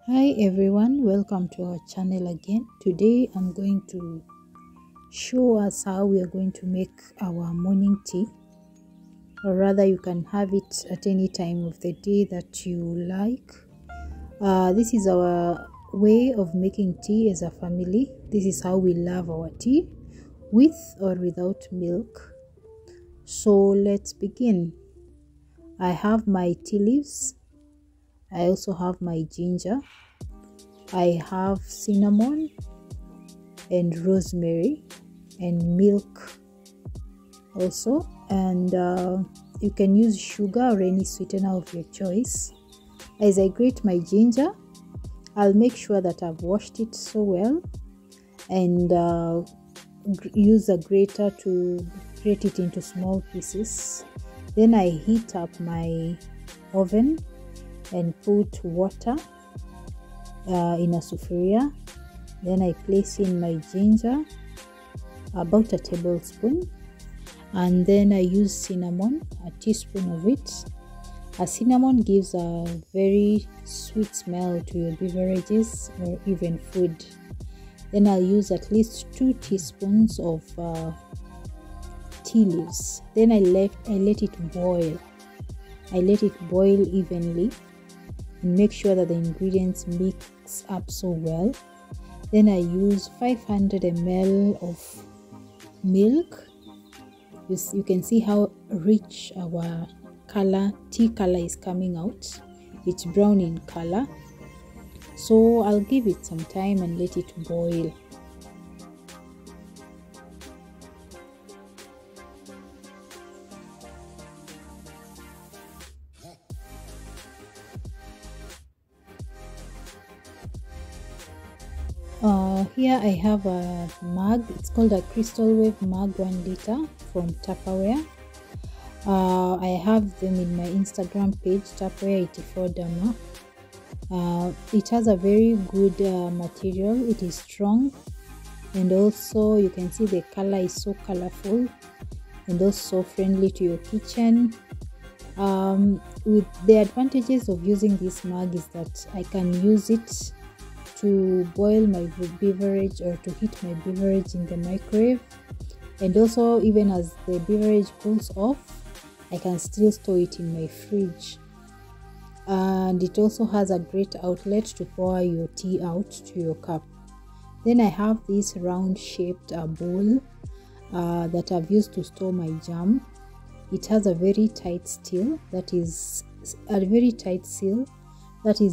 Hi everyone, welcome to our channel again. Today I'm going to show us how we are going to make our morning tea, or rather you can have it at any time of the day that you like. This is our way of making tea as a family. This is how we love our tea, with or without milk. So let's begin. I have my tea leaves. I also have my ginger. I have cinnamon and rosemary and milk also, and you can use sugar or any sweetener of your choice. As I grate my ginger, I'll make sure that I've washed it so well and use a grater to grate it into small pieces. Then I heat up my oven and put water in a sufuria. Then I place in my ginger, about a tablespoon, and then I use cinnamon, a teaspoon of it. A cinnamon gives a very sweet smell to your beverages or even food. Then I'll use at least 2 teaspoons of tea leaves. Then I let it boil. I let it boil evenly and make sure that the ingredients mix up so well. Then I use 500 ml of milk. You can see how rich our tea color is coming out. It's brown in color. So I'll give it some time and let it boil. Here I have a mug. It's called a Crystal Wave mug, 1 liter from Tupperware. I have them in my Instagram page, Tupperware84Dama. It has a very good material. It is strong, and also you can see the color is so colorful and also friendly to your kitchen. With the advantages of using this mug is that I can use it to boil my beverage or to heat my beverage in the microwave, and also even as the beverage cools off, I can still store it in my fridge. And it also has a great outlet to pour your tea out to your cup. Then I have this round shaped bowl that I've used to store my jam. It has a very tight seal. That is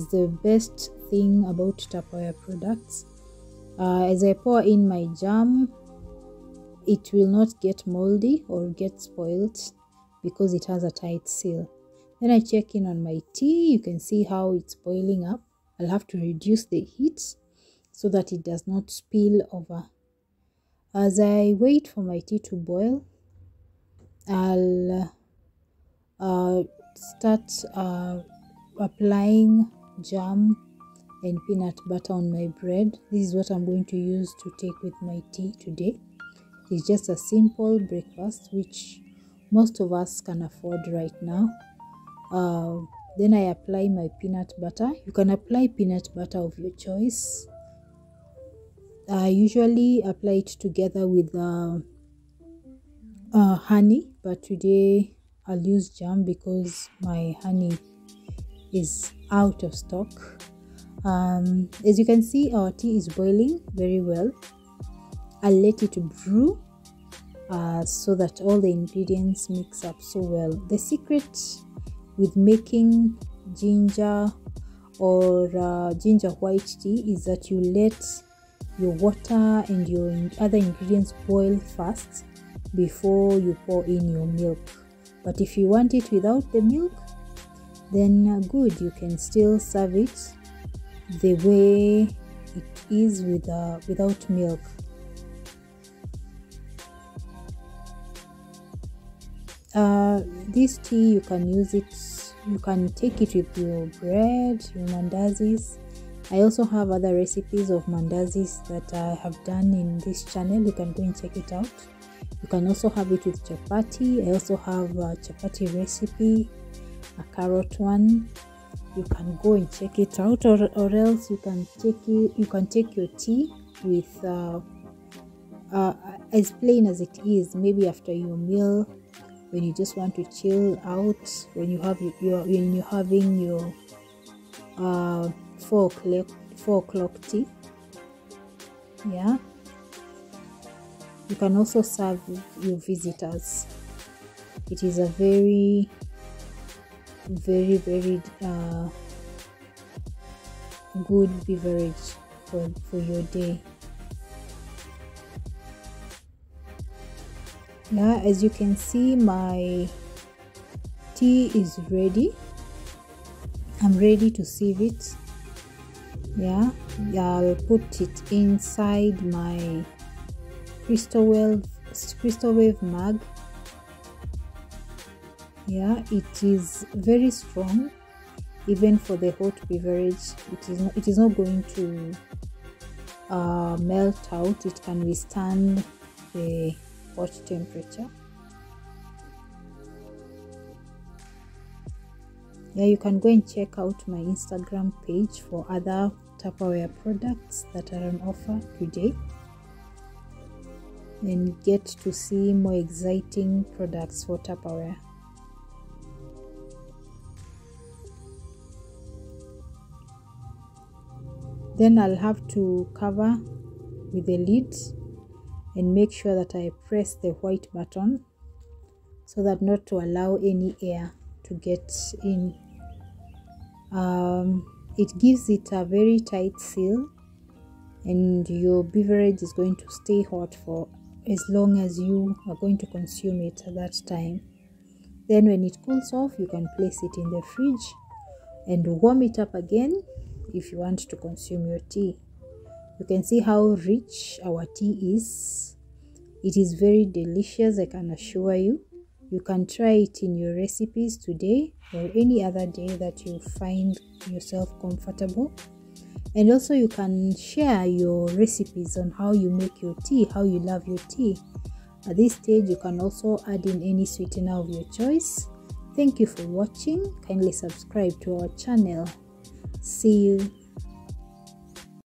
the best thing about Tupperware products. As I pour in my jam, it will not get moldy or get spoiled because it has a tight seal. Then I check in on my tea. You can see how it's boiling up. I'll have to reduce the heat so that it does not spill over. As I wait for my tea to boil, I'll start applying jam and peanut butter on my bread. This is what I'm going to use to take with my tea today. It's just a simple breakfast which most of us can afford right now. Then I apply my peanut butter. You can apply peanut butter of your choice. I usually apply it together with honey, but today I'll use jam because my honey is out of stock. As you can see, our tea is boiling very well. I'll let it brew so that all the ingredients mix up so well. The secret with making ginger or ginger white tea is that you let your water and your other ingredients boil fast before you pour in your milk. But if you want it without the milk, then good, you can still serve it the way it is without milk. This tea, you can use it, you can take it with your bread, your mandazis. I also have other recipes of mandazis that I have done in this channel. You can go and check it out. You can also have it with chapati. I also have a chapati recipe, a carrot one. you can go and check it out, or else you can take your tea with as plain as it is, maybe after your meal, when you just want to chill out, when you have when you're having your 4 o'clock tea. Yeah, you can also serve your visitors. It is a very good beverage for your day. Yeah, as you can see, my tea is ready. I'm ready to serve it. Yeah, I'll put it inside my crystal wave mug. Yeah, it is very strong, even for the hot beverage. It is not going to melt out. It can withstand the hot temperature. Yeah, you can go and check out my Instagram page for other Tupperware products that are on offer today, and get to see more exciting products for Tupperware. Then I'll have to cover with the lid and make sure that I press the white button so that not to allow any air to get in. It gives it a very tight seal, and your beverage is going to stay hot for as long as you are going to consume it at that time. Then when it cools off, you can place it in the fridge and warm it up again if you want to consume your tea. You can see how rich our tea is. It is very delicious, I can assure you. You can try it in your recipes today or any other day that you find yourself comfortable. And also you can share your recipes on how you make your tea, how you love your tea. At this stage, you can also add in any sweetener of your choice. Thank you for watching. Kindly subscribe to our channel. See you